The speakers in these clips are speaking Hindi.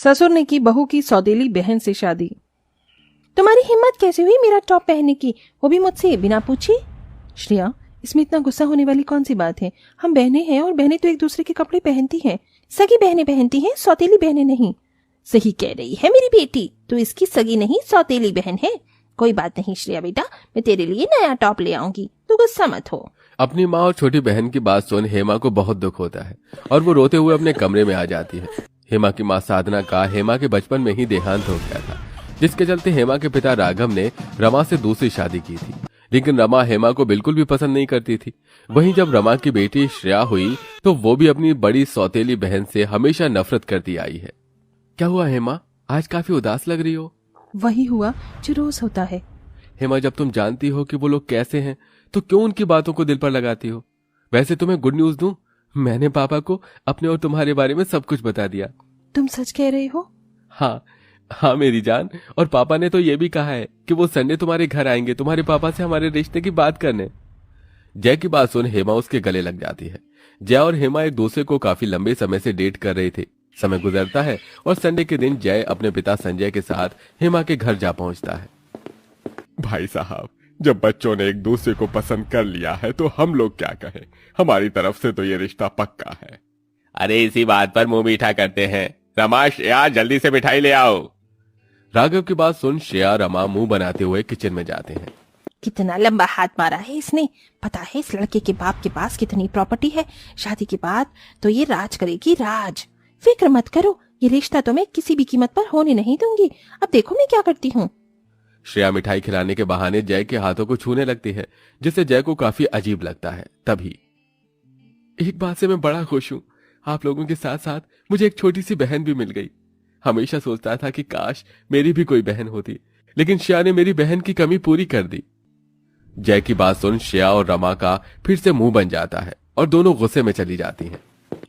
ससुर ने की बहू की सौतेली बहन से शादी। तुम्हारी हिम्मत कैसे हुई मेरा टॉप पहनने की, वो भी मुझसे बिना पूछे? श्रेया, इसमें इतना गुस्सा होने वाली कौन सी बात है? हम बहनें हैं और बहनें तो एक दूसरे के कपड़े पहनती हैं। सगी बहनें पहनती हैं, सौतेली बहनें नहीं। सही कह रही है मेरी बेटी, तू इसकी सगी नहीं सौतेली बहन है। कोई बात नहीं श्रेया बेटा, मैं तेरे लिए नया टॉप ले आऊंगी, तू गुस्सा मत हो। अपनी माँ और छोटी बहन की बात सुन हेमा को बहुत दुख होता है और वो रोते हुए अपने कमरे में आ जाती है। हेमा की माँ साधना का हेमा के बचपन में ही देहांत हो गया था, जिसके चलते हेमा के पिता राघव ने रमा से दूसरी शादी की थी। लेकिन रमा हेमा को बिल्कुल भी पसंद नहीं करती थी। वहीं जब रमा की बेटी श्रेया हुई तो वो भी अपनी बड़ी सौतेली बहन से हमेशा नफरत करती आई है। क्या हुआ हेमा, आज काफी उदास लग रही हो? वही हुआ जो रोज होता है। हेमा, जब तुम जानती हो कि वो लोग कैसे हैं तो क्यों उनकी बातों को दिल पर लगाती हो? वैसे तुम्हें गुड न्यूज दूं, मैंने पापा को अपने और तुम्हारे बारे में सब कुछ बता दिया। तुम सच कह रहे हो? हाँ मेरी जान, और पापा ने तो ये भी कहा है कि वो संडे तुम्हारे घर आएंगे तुम्हारे पापा से हमारे रिश्ते की बात करने। जय की बात सुन हेमा उसके गले लग जाती है। जय और हेमा एक दूसरे को काफी लंबे समय से डेट कर रहे थे। समय गुजरता है और संडे के दिन जय अपने पिता संजय के साथ हेमा के घर जा पहुंचता है। भाई साहब, जब बच्चों ने एक दूसरे को पसंद कर लिया है तो हम लोग क्या कहें, हमारी तरफ से तो ये रिश्ता पक्का है। अरे इसी बात पर मुंह मीठा करते हैं। रमा, श्रेया, जल्दी से मिठाई ले आओ। राघव की बात सुन श्रेया रमा मुंह बनाते हुए किचन में जाते हैं। कितना लंबा हाथ मारा है इसने। पता है इस लड़के के बाप के पास कितनी प्रॉपर्टी है। शादी के बाद तो ये राज करेगी, राज। फिक्र मत करो, ये रिश्ता तो मैं किसी भी कीमत पर होने नहीं दूंगी। अब देखो मैं क्या करती हूँ। श्रेया मिठाई खिलाने के बहाने जय के हाथों को छूने लगती है, जिससे जय को काफी अजीब लगता है। तभी एक बात से मैं बड़ा खुश हूँ, आप लोगों के साथ साथ मुझे एक छोटी सी बहन भी मिल गई। हमेशा सोचता था कि काश मेरी भी कोई बहन होती, लेकिन श्रेया ने मेरी बहन की कमी पूरी कर दी। जय की बात सुन श्रेया और रमा का फिर से मुंह बन जाता है और दोनों गुस्से में चली जाती हैं।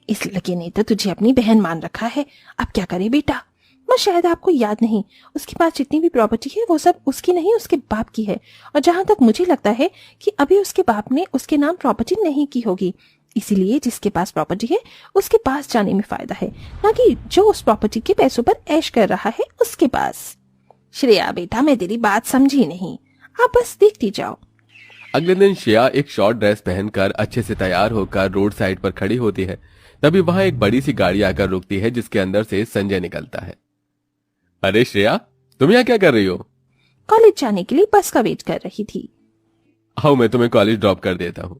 इस लड़के ने तो तुझे अपनी बहन मान रखा है, अब क्या करे बेटा? मैं शायद आपको याद नहीं, उसके पास जितनी भी प्रॉपर्टी है वो सब उसकी नहीं उसके बाप की है। और जहां तक मुझे लगता है कि अभी उसके बाप ने उसके नाम प्रॉपर्टी नहीं की होगी, इसीलिए जिसके पास प्रॉपर्टी है उसके पास जाने में फायदा है, ना कि जो उस प्रॉपर्टी के पैसों पर ऐश कर रहा है उसके पास। श्रेया बेटा, मैं तेरी बात समझी नहीं, आप बस देखती जाओ। अगले दिन श्रेया एक शॉर्ट ड्रेस पहनकर अच्छे से तैयार होकर रोड साइड पर खड़ी होती है। तभी वहां एक बड़ी सी गाड़ी आकर रुकती है, जिसके अंदर से संजय निकलता है। अरे श्रेया, तुम यहाँ क्या कर रही हो? कॉलेज जाने के लिए बस का वेट कर रही थी। आओ मैं तुम्हें कॉलेज ड्रॉप कर देता हूँ।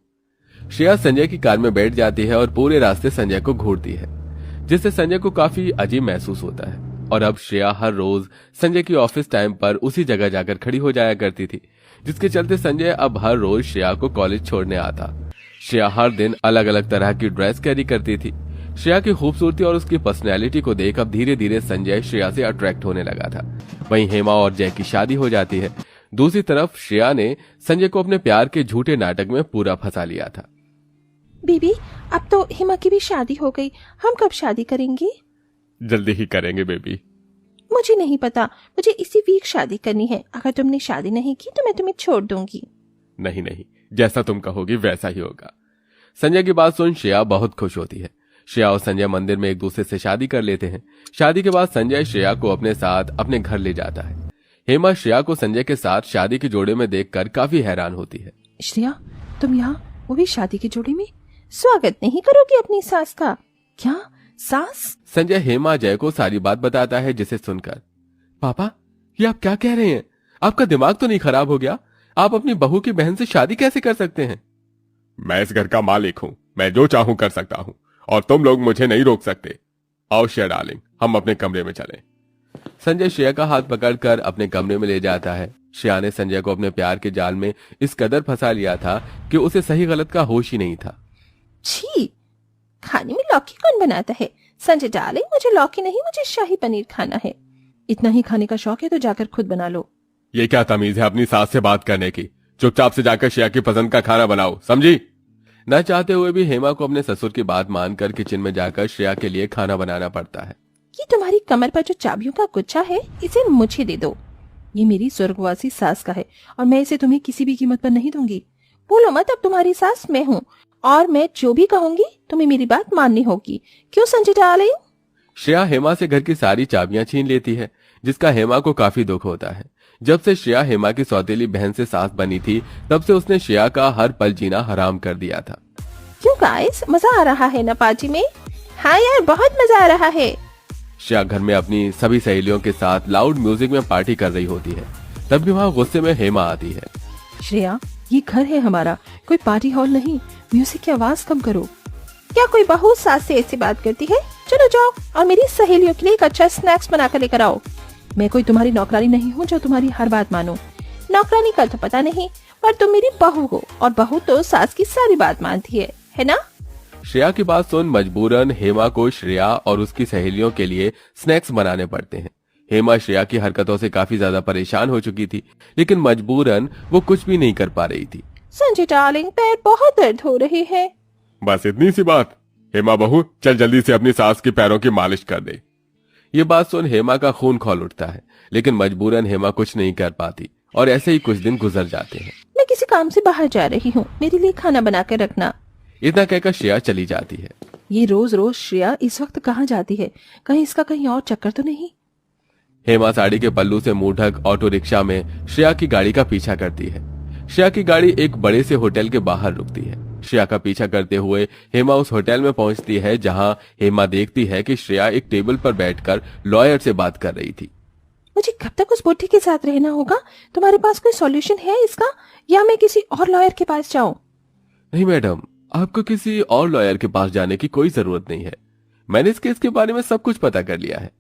श्रेया संजय की कार में बैठ जाती है और पूरे रास्ते संजय को घूरती है, जिससे संजय को काफी अजीब महसूस होता है। और अब श्रेया हर रोज संजय की ऑफिस टाइम पर उसी जगह जाकर खड़ी हो जाया करती थी, जिसके चलते संजय अब हर रोज श्रेया को कॉलेज छोड़ने आता। श्रेया हर दिन अलग अलग तरह की ड्रेस कैरी करती थी। श्रेया की खूबसूरती और उसकी पर्सनैलिटी को देख अब धीरे धीरे संजय श्रेया से अट्रैक्ट होने लगा था। वहीं हेमा और जय की शादी हो जाती है। दूसरी तरफ श्रेया ने संजय को अपने प्यार के झूठे नाटक में पूरा फंसा लिया था। बीबी, अब तो हेमा की भी शादी हो गई, हम कब शादी करेंगे? जल्दी ही करेंगे बेबी। मुझे नहीं पता, मुझे इसी वीक शादी करनी है। अगर तुमने शादी नहीं की तो मैं तुम्हें छोड़ दूंगी। नहीं नहीं, जैसा तुम कहोगी वैसा ही होगा। संजय की बात सुन श्रेया बहुत खुश होती है। श्रेया और संजय मंदिर में एक दूसरे से शादी कर लेते हैं। शादी के बाद संजय श्रेया को अपने साथ अपने घर ले जाता है। हेमा श्रेया को संजय के साथ शादी के जोड़े में देखकर काफी हैरान होती है। श्रेया, तुम यहाँ, वो भी शादी के जोड़े में? स्वागत नहीं करोगी अपनी सास का? क्या सास? संजय हेमा जय को सारी बात बताता है, जिसे सुनकर पापा, ये आप क्या कह रहे हैं? आपका दिमाग तो नहीं खराब हो गया? आप अपनी बहू की बहन से शादी कैसे कर सकते हैं? मैं इस घर का मालिक हूँ, मैं जो चाहूं कर सकता हूँ और तुम लोग मुझे नहीं रोक सकते। आओ श्रेया डार्लिंग, हम अपने कमरे में चलें। संजय श्रेया का हाथ पकड़कर अपने कमरे में ले जाता है। श्रेया ने संजय को अपने प्यार के जाल में इस कदर फंसा लिया था कि उसे सही गलत का होश ही नहीं था। छी, खाने में लौकी कौन बनाता है? संजय डार्लिंग, मुझे लौकी नहीं, मुझे शाही पनीर खाना है। इतना ही खाने का शौक है तो जाकर खुद बना लो। ये क्या तमीज है अपनी सास से बात करने की? चुपचाप से जाकर श्रेया की पसंद का खाना बनाओ, समझी? न चाहते हुए भी हेमा को अपने ससुर की बात मानकर किचन में जाकर श्रेया के लिए खाना बनाना पड़ता है। ये तुम्हारी कमर पर जो चाबियों का गुच्छा है, इसे मुझे दे दो। ये मेरी स्वर्गवासी सास का है और मैं इसे तुम्हें किसी भी कीमत पर नहीं दूंगी। बोलो मत, अब तुम्हारी सास मैं हूँ और मैं जो भी कहूंगी तुम्हें मेरी बात माननी होगी। क्यों संजय डार्लिंग? श्रेया हेमा से घर की सारी चाबियां छीन लेती है, जिसका हेमा को काफी दुख होता है। जब से श्रेया हेमा की सौतेली बहन से सास बनी थी, तब से उसने श्रेया का हर पल जीना हराम कर दिया था। क्यों गाइस, मजा आ रहा है ना पार्टी में? हाँ यार, बहुत मजा आ रहा है। श्रेया घर में अपनी सभी सहेलियों के साथ लाउड म्यूजिक में पार्टी कर रही होती है, तब भी वहाँ गुस्से में हेमा आती है। श्रेया, ये घर है हमारा, कोई पार्टी हॉल नहीं। म्यूजिक की आवाज कम करो। क्या कोई बहू सास से ऐसी बात करती है? चलो जाओ और मेरी सहेलियों के लिए एक अच्छा स्नैक्स बना कर लेकर आओ। मैं कोई तुम्हारी नौकरानी नहीं हूँ जो तुम्हारी हर बात मानो। नौकरानी का तो पता नहीं, पर तुम मेरी बहू हो और बहू तो सास की सारी बात मानती है ना? श्रेया की बात सुन मजबूरन हेमा को श्रेया और उसकी सहेलियों के लिए स्नैक्स बनाने पड़ते हैं। हेमा श्रेया की हरकतों से काफी ज्यादा परेशान हो चुकी थी, लेकिन मजबूरन वो कुछ भी नहीं कर पा रही थी। संजय डार्लिंग, पैर बहुत दर्द हो रहे हैं। बस इतनी सी बात? हेमा बहू, चल जल्दी से अपनी सास के पैरों की मालिश कर दे। ये बात सुन हेमा का खून खौल उठता है, लेकिन मजबूरन हेमा कुछ नहीं कर पाती और ऐसे ही कुछ दिन गुजर जाते हैं। मैं किसी काम से बाहर जा रही हूँ, मेरे लिए खाना बना कर रखना। इतना कहकर श्रेया चली जाती है। ये रोज रोज श्रेया इस वक्त कहाँ जाती है? कहीं इसका कहीं और चक्कर तो नहीं? हेमा साड़ी के पल्लू से मुंह ढक ऑटो रिक्शा में श्रेया की गाड़ी का पीछा करती है। श्रेया की गाड़ी एक बड़े से होटल के बाहर रुकती है। श्रेया का पीछा करते हुए हेमा उस होटल में पहुंचती है, जहां हेमा देखती है कि श्रेया एक टेबल पर बैठकर लॉयर से बात कर रही थी। मुझे कब तक उस बुढ़ी के साथ रहना होगा? तुम्हारे पास कोई सॉल्यूशन है इसका, या मैं किसी और लॉयर के पास जाऊं? नहीं मैडम, आपको किसी और लॉयर के पास जाने की कोई जरूरत नहीं है। मैंने इस केस के बारे में सब कुछ पता कर लिया है।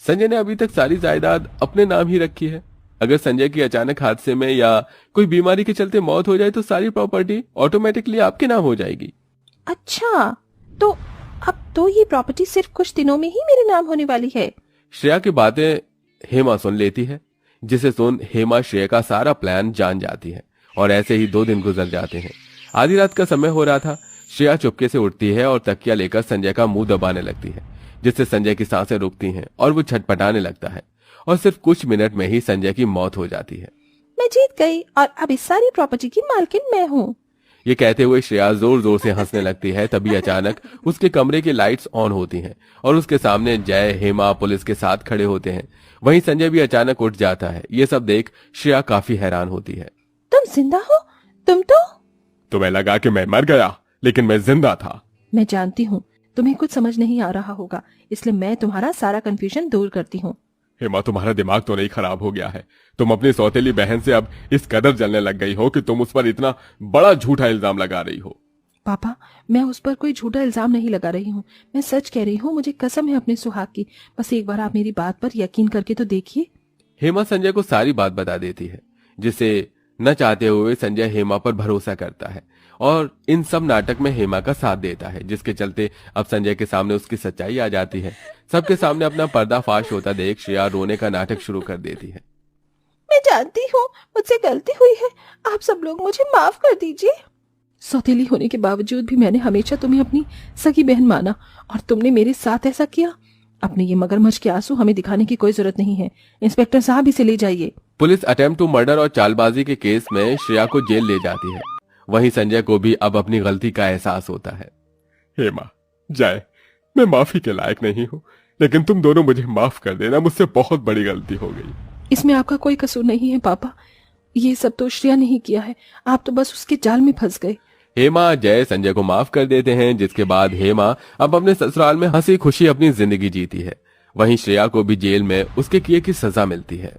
संजय ने अभी तक सारी जायदाद अपने नाम ही रखी है। अगर संजय की अचानक हादसे में या कोई बीमारी के चलते मौत हो जाए तो सारी प्रॉपर्टी ऑटोमेटिकली आपके नाम हो जाएगी। अच्छा, तो अब तो ये प्रॉपर्टी सिर्फ कुछ दिनों में ही मेरे नाम होने वाली है। श्रेया की बातें हेमा सुन लेती है, जिसे सुन हेमा श्रेया का सारा प्लान जान जाती है और ऐसे ही 2 दिन गुजर जाते हैं। आधी रात का समय हो रहा था। श्रेया चुपके से उठती है और तकिया लेकर संजय का मुंह दबाने लगती है, जिससे संजय की सांसें रुकती हैं और वो छटपटाने लगता है और सिर्फ कुछ मिनट में ही संजय की मौत हो जाती है। मैं जीत गई और अब इस सारी प्रॉपर्टी की मालकिन मैं हूँ। ये कहते हुए श्रेया जोर जोर से हंसने लगती है। तभी अचानक उसके कमरे की लाइट्स ऑन होती हैं और उसके सामने जय, हेमा पुलिस के साथ खड़े होते हैं। वहीं संजय भी अचानक उठ जाता है। ये सब देख श्रेया काफी हैरान होती है। तुम जिंदा हो? तुम तो तुम्हें लगा कि मैं मर गया, लेकिन मैं जिंदा था। मैं जानती हूँ तुम्हें कुछ समझ नहीं आ रहा होगा, इसलिए मैं तुम्हारा सारा कंफ्यूजन दूर करती हूँ। हेमा, तुम्हारा दिमाग तो नहीं खराब हो गया है? तुम अपनी सौतेली बहन से अब इस कदर जलने लग गई हो कि तुम उस पर इतना बड़ा झूठा इल्जाम लगा रही हो। पापा, मैं उस पर कोई झूठा इल्जाम नहीं लगा रही हूँ, मैं सच कह रही हूँ। मुझे कसम है अपने सुहाग की। बस एक बार आप मेरी बात पर यकीन करके तो देखिए। हेमा संजय को सारी बात बता देती है, जिसे न चाहते हुए संजय हेमा पर भरोसा करता है और इन सब नाटक में हेमा का साथ देता है, जिसके चलते अब संजय के सामने उसकी सच्चाई आ जाती है। सबके सामने अपना पर्दाफाश होता देख श्रेया रोने का नाटक शुरू कर देती है। मैं जानती हूँ मुझसे गलती हुई है, आप सब लोग मुझे माफ कर दीजिए। सौतेली होने के बावजूद भी मैंने हमेशा तुम्हें अपनी सगी बहन माना और तुमने मेरे साथ ऐसा किया। अपने ये मगरमच्छ के आंसू हमें दिखाने की कोई जरूरत नहीं है। इंस्पेक्टर साहब, इसे ले जाइए। पुलिस अटेम्प्ट टू मर्डर और चालबाजी के केस में श्रेया को जेल ले जाती है। वहीं संजय को भी अब अपनी गलती का एहसास होता है। हेमा, जय, मैं माफी के लायक नहीं हूँ, लेकिन तुम दोनों मुझे माफ कर देना। मुझसे बहुत बड़ी गलती हो गई। इसमें आपका कोई कसूर नहीं है पापा, ये सब तो श्रेया ने ही किया है। आप तो बस उसके जाल में फंस गए। हेमा, जय संजय को माफ कर देते हैं, जिसके बाद हेमा अब अपने ससुराल में हंसी खुशी अपनी जिंदगी जीती है। वहीं श्रेया को भी जेल में उसके किए की सजा मिलती है।